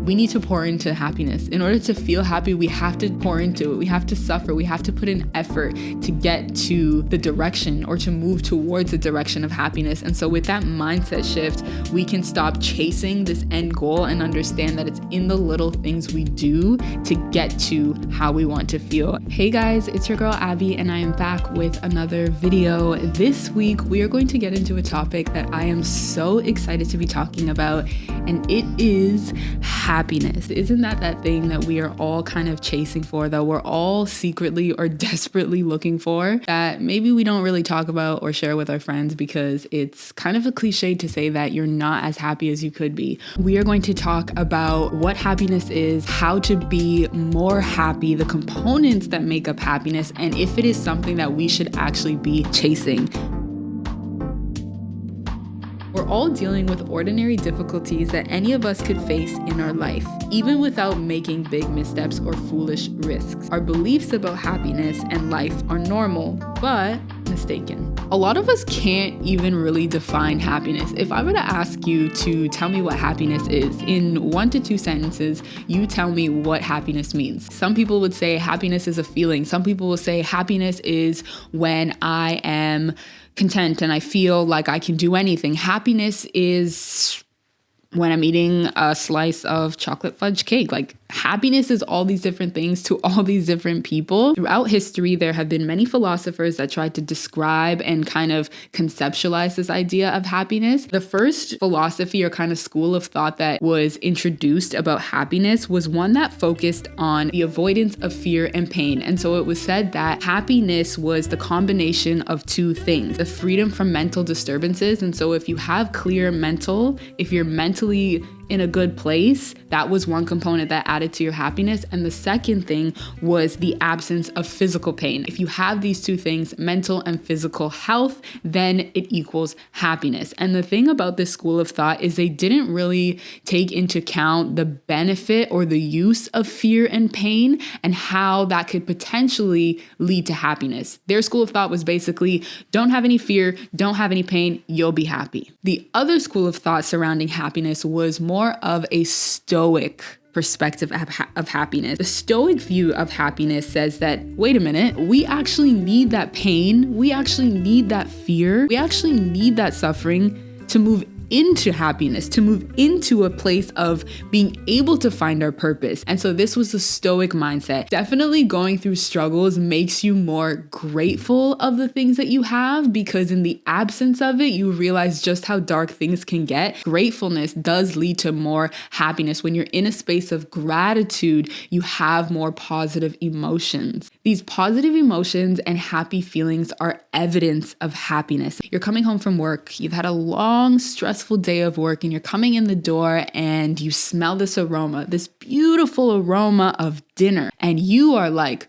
We need to pour into happiness. In order to feel happy, we have to pour into it. We have to suffer. We have to put in effort to get to the direction or to move towards the direction of happiness. And so with that mindset shift, we can stop chasing this end goal and understand that it's in the little things we do to get to how we want to feel. Hey guys, it's your girl Abby, and I am back with another video. This week, we are going to get into a topic that I am so excited to be talking about, and it is happiness. Isn't that thing that we are all kind of chasing for, that we're all secretly or desperately looking for, that maybe we don't really talk about or share with our friends because it's kind of a cliche to say that you're not as happy as you could be. We are going to talk about what happiness is, how to be more happy, the components that make up happiness, and if it is something that we should actually be chasing. We're all dealing with ordinary difficulties that any of us could face in our life, even without making big missteps or foolish risks. Our beliefs about happiness and life are normal, but mistaken. A lot of us can't even really define happiness. If I were to ask you to tell me what happiness is, in 1 to 2 sentences, you tell me what happiness means. Some people would say happiness is a feeling. Some people will say happiness is when I am content and I feel like I can do anything. Happiness is when I'm eating a slice of chocolate fudge cake. Like, happiness is all these different things to all these different people. Throughout history, there have been many philosophers that tried to describe and kind of conceptualize this idea of happiness. The first philosophy or kind of school of thought that was introduced about happiness was one that focused on the avoidance of fear and pain. And so it was said that happiness was the combination of 2 things: the freedom from mental disturbances. And so if you have clear mental, if you're mentally in a good place, that was one component that added to your happiness. And the second thing was the absence of physical pain. If you have these 2 things, mental and physical health, then it equals happiness. And the thing about this school of thought is they didn't really take into account the benefit or the use of fear and pain and how that could potentially lead to happiness. Their school of thought was basically, don't have any fear, don't have any pain, you'll be happy. The other school of thought surrounding happiness was more of a stoic perspective of happiness. The stoic view of happiness says that, wait a minute, we actually need that pain, we actually need that fear, we actually need that suffering to move into happiness, to move into a place of being able to find our purpose. And so this was the stoic mindset. Definitely going through struggles makes you more grateful of the things that you have, because in the absence of it, you realize just how dark things can get. Gratefulness does lead to more happiness. When you're in a space of gratitude, you have more positive emotions. These positive emotions and happy feelings are evidence of happiness. You're coming home from work, you've had a long, stressful day of work, and you're coming in the door and you smell this aroma, this beautiful aroma of dinner. And you are like,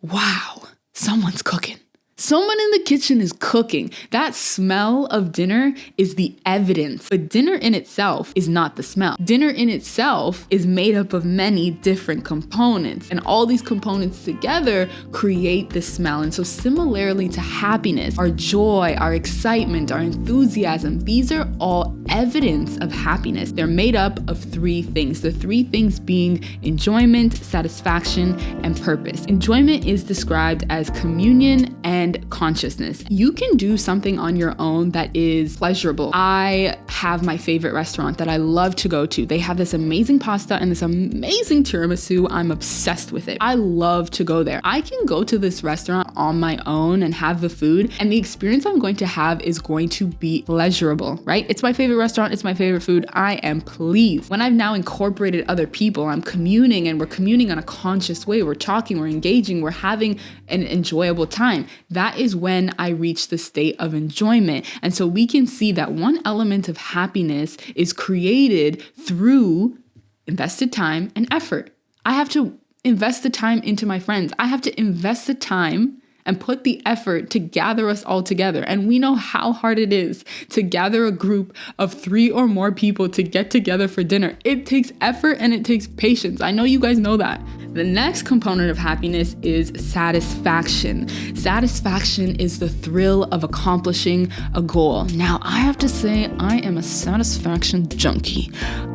wow, someone's cooking. Someone in the kitchen is cooking. That smell of dinner is the evidence. But dinner in itself is not the smell. Dinner in itself is made up of many different components, and all these components together create the smell. And so similarly to happiness, our joy, our excitement, our enthusiasm, these are all evidence of happiness. They're made up of 3 things. The 3 things being enjoyment, satisfaction, and purpose. Enjoyment is described as communion and consciousness. You can do something on your own that is pleasurable. I have my favorite restaurant that I love to go to. They have this amazing pasta and this amazing tiramisu. I'm obsessed with it. I love to go there. I can go to this restaurant on my own and have the food, and the experience I'm going to have is going to be pleasurable, right? It's my favorite restaurant. It's my favorite food. I am pleased. When I've now incorporated other people, I'm communing, and we're communing on a conscious way. We're talking, we're engaging, we're having an enjoyable time. That is when I reach the state of enjoyment. And so we can see that one element of happiness is created through invested time and effort. I have to invest the time into my friends. I have to invest the time and put the effort to gather us all together. And we know how hard it is to gather a group of 3 or more people to get together for dinner. It takes effort and it takes patience. I know you guys know that. The next component of happiness is satisfaction. Satisfaction is the thrill of accomplishing a goal. Now, I have to say, I am a satisfaction junkie.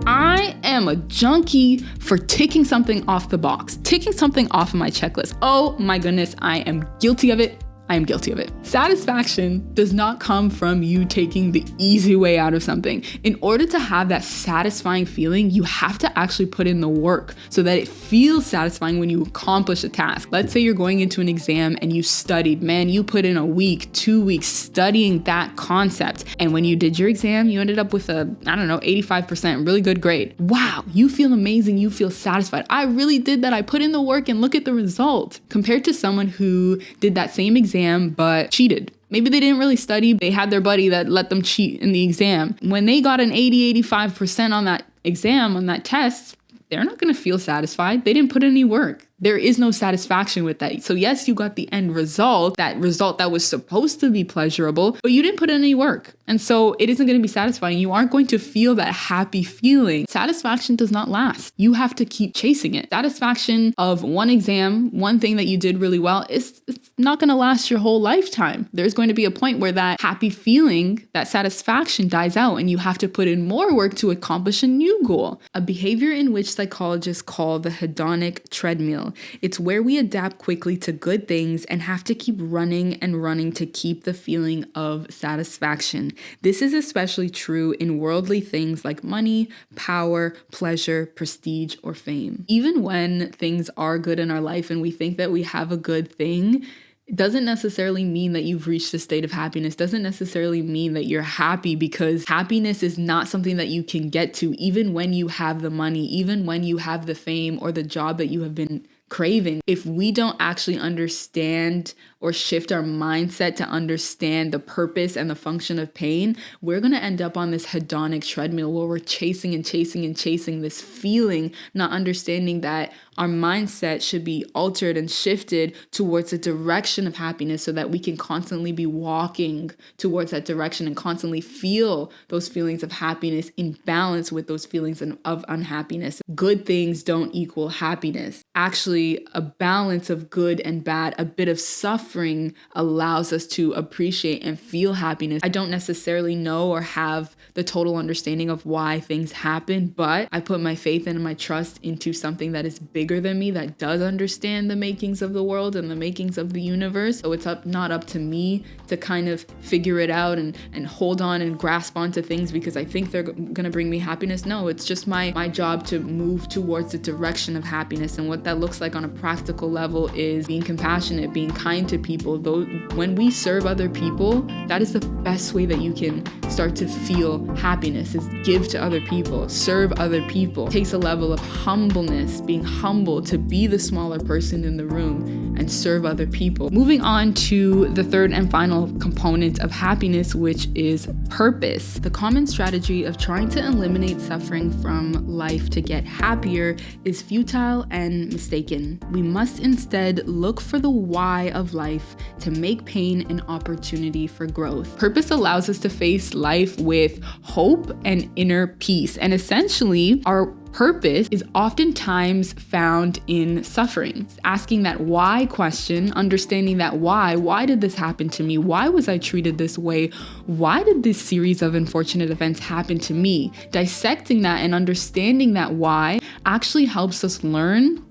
I am a junkie for ticking something off the box, ticking something off of my checklist. Oh my goodness, I am guilty of it. I am guilty of it. Satisfaction does not come from you taking the easy way out of something. In order to have that satisfying feeling, you have to actually put in the work so that it feels satisfying when you accomplish a task. Let's say you're going into an exam and you studied, man, you put in a week, 2 weeks studying that concept. And when you did your exam, you ended up with a, 85%, really good grade. Wow, you feel amazing. You feel satisfied. I really did that. I put in the work and look at the result. Compared to someone who did that same exam but cheated. Maybe they didn't really study. They had their buddy that let them cheat in the exam. When they got an 85% on that exam, on that test, they're not going to feel satisfied. They didn't put in any work. There is no satisfaction with that. So yes, you got the end result that was supposed to be pleasurable, but you didn't put in any work. And so it isn't going to be satisfying. You aren't going to feel that happy feeling. Satisfaction does not last. You have to keep chasing it. Satisfaction of one exam, one thing that you did really well, it's not going to last your whole lifetime. There's going to be a point where that happy feeling, that satisfaction dies out, and you have to put in more work to accomplish a new goal. A behavior in which psychologists call the hedonic treadmill. It's where we adapt quickly to good things and have to keep running and running to keep the feeling of satisfaction. This is especially true in worldly things like money, power, pleasure, prestige, or fame. Even when things are good in our life and we think that we have a good thing, it doesn't necessarily mean that you've reached a state of happiness. Doesn't necessarily mean that you're happy, because happiness is not something that you can get to even when you have the money, even when you have the fame or the job that you have been craving. If we don't actually understand or shift our mindset to understand the purpose and the function of pain, we're going to end up on this hedonic treadmill where we're chasing and chasing and chasing this feeling, not understanding that our mindset should be altered and shifted towards a direction of happiness so that we can constantly be walking towards that direction and constantly feel those feelings of happiness in balance with those feelings of unhappiness. Good things don't equal happiness. Actually, a balance of good and bad, a bit of suffering allows us to appreciate and feel happiness. I don't necessarily know or have the total understanding of why things happen, but I put my faith and my trust into something that is bigger than me, that does understand the makings of the world and the makings of the universe. So it's not up to me to kind of figure it out and hold on and grasp onto things because I think they're gonna bring me happiness. No, it's just my job to move towards the direction of happiness. And what that looks like on a practical level is being compassionate, being kind to people. Though when we serve other people, that is the best way that you can start to feel happiness, is give to other people, serve other people. It takes a level of humbleness, being humble to be the smaller person in the room and serve other people. Moving on to the third and final component of happiness, which is purpose. The common strategy of trying to eliminate suffering from life to get happier is futile and mistaken. We must instead look for the why of life to make pain an opportunity for growth. Purpose allows us to face life with hope and inner peace. And essentially, our purpose is oftentimes found in suffering. Asking that why question, understanding that why did this happen to me? Why was I treated this way? Why did this series of unfortunate events happen to me? Dissecting that and understanding that why actually helps us learn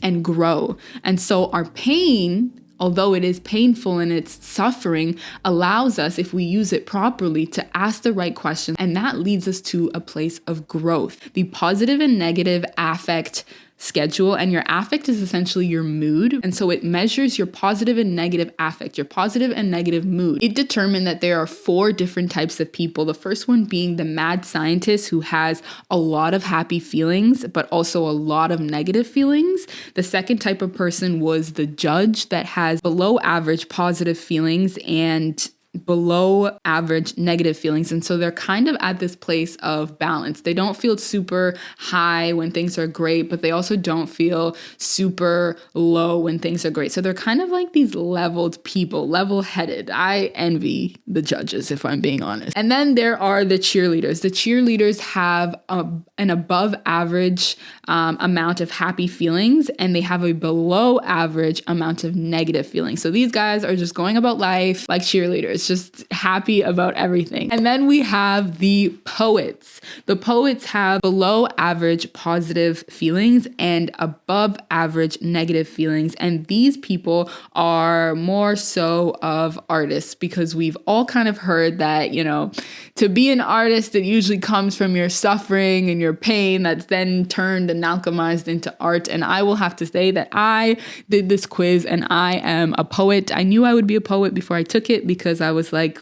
and grow. And so our pain, although it is painful and it's suffering, allows us, if we use it properly, to ask the right questions. And that leads us to a place of growth. The positive and negative affect schedule, and your affect is essentially your mood. And so it measures your positive and negative affect, your positive and negative mood. It determined that there are 4 different types of people. The first one being the mad scientist, who has a lot of happy feelings, but also a lot of negative feelings. The second type of person was the judge, that has below average positive feelings and below average negative feelings. And so they're kind of at this place of balance. They don't feel super high when things are great, but they also don't feel super low when things are great. So they're kind of like these leveled people, level-headed. I envy the judges, if I'm being honest. And then there are the cheerleaders. The cheerleaders have an above average amount of happy feelings, and they have a below average amount of negative feelings. So these guys are just going about life like cheerleaders, just happy about everything. And then we have the poets. The poets have below average positive feelings and above average negative feelings. And these people are more so of artists, because we've all kind of heard that, to be an artist, it usually comes from your suffering and your pain that's then turned and alchemized into art. And I will have to say that I did this quiz and I am a poet. I knew I would be a poet before I took it, because I was like,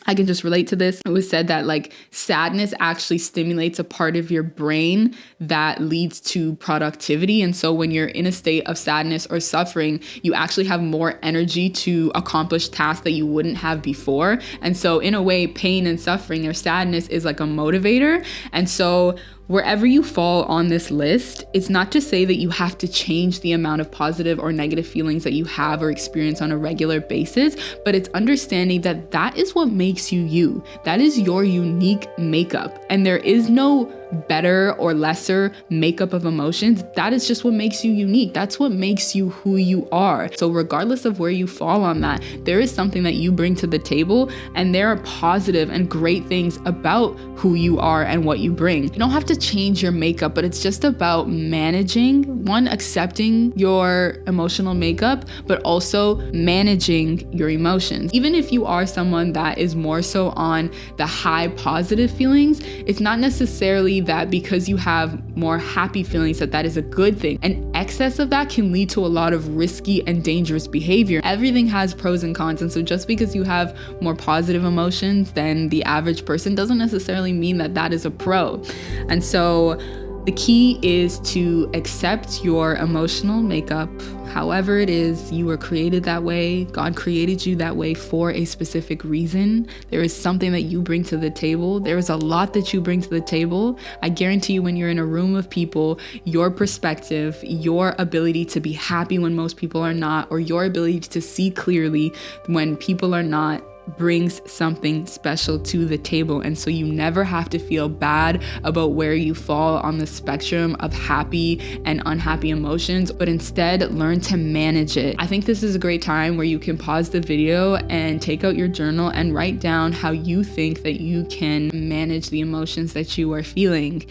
I can just relate to this. It was said that sadness actually stimulates a part of your brain that leads to productivity. And so when you're in a state of sadness or suffering, you actually have more energy to accomplish tasks that you wouldn't have before. And so in a way, pain and suffering or sadness is like a motivator. And so wherever you fall on this list, it's not to say that you have to change the amount of positive or negative feelings that you have or experience on a regular basis, but it's understanding that that is what makes you you. That is your unique makeup. And there is no better or lesser makeup of emotions. That is just what makes you unique. That's what makes you who you are. So regardless of where you fall on that, there is something that you bring to the table, and there are positive and great things about who you are and what you bring. You don't have to change your makeup, but it's just about managing, accepting your emotional makeup, but also managing your emotions. Even if you are someone that is more so on the high positive feelings, it's not necessarily that because you have more happy feelings that is a good thing. And excess of that can lead to a lot of risky and dangerous behavior. Everything has pros and cons. And so just because you have more positive emotions than the average person doesn't necessarily mean that is a pro. And so the key is to accept your emotional makeup. However it is, you were created that way. God created you that way for a specific reason. There is something that you bring to the table. There is a lot that you bring to the table. I guarantee you, when you're in a room of people, your perspective, your ability to be happy when most people are not, or your ability to see clearly when people are not, brings something special to the table. And so you never have to feel bad about where you fall on the spectrum of happy and unhappy emotions, but instead learn to manage it. I think this is a great time where you can pause the video and take out your journal and write down how you think that you can manage the emotions that you are feeling.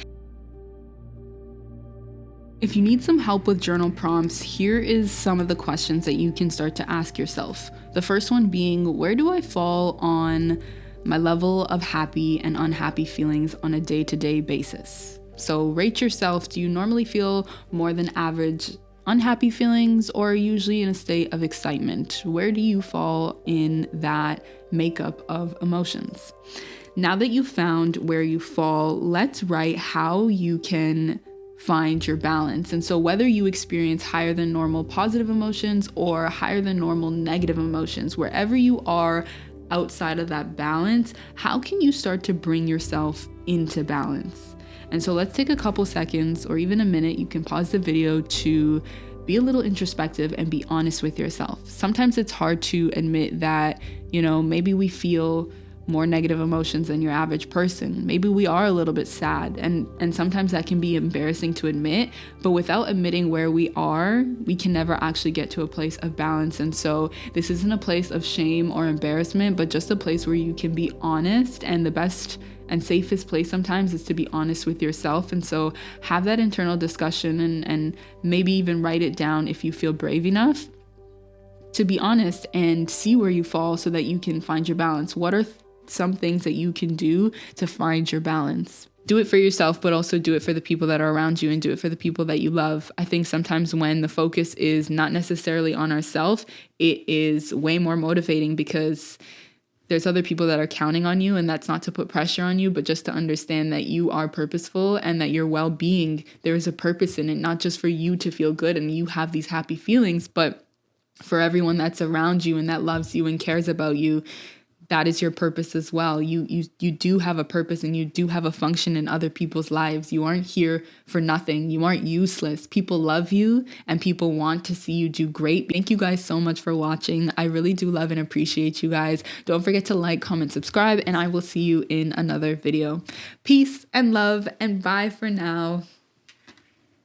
If you need some help with journal prompts, here is some of the questions that you can start to ask yourself. The first one being, where do I fall on my level of happy and unhappy feelings on a day-to-day basis? So rate yourself. Do you normally feel more than average unhappy feelings, or usually in a state of excitement? Where do you fall in that makeup of emotions? Now that you've found where you fall, let's write how you can find your balance. And so whether you experience higher than normal positive emotions or higher than normal negative emotions, wherever you are outside of that balance, how can you start to bring yourself into balance? And so let's take a couple seconds or even a minute. You can pause the video to be a little introspective and be honest with yourself. Sometimes it's hard to admit that, maybe we feel more negative emotions than your average person. Maybe we are a little bit sad, and sometimes that can be embarrassing to admit, but without admitting where we are, we can never actually get to a place of balance. And so this isn't a place of shame or embarrassment, but just a place where you can be honest, and the best and safest place sometimes is to be honest with yourself. And so have that internal discussion and maybe even write it down if you feel brave enough to be honest and see where you fall so that you can find your balance. What are some things that you can do to find your balance? Do it for yourself, but also do it for the people that are around you, and do it for the people that you love. I think sometimes when the focus is not necessarily on ourselves, it is way more motivating because there's other people that are counting on you, and that's not to put pressure on you, but just to understand that you are purposeful and that your well-being, there is a purpose in it, not just for you to feel good and you have these happy feelings, but for everyone that's around you and that loves you and cares about you. that is your purpose as well. You do have a purpose and you do have a function in other people's lives. You aren't here for nothing. You aren't useless. People love you and people want to see you do great. Thank you guys so much for watching. I really do love and appreciate you guys. Don't forget to like, comment, subscribe, and I will see you in another video. Peace and love, and bye for now.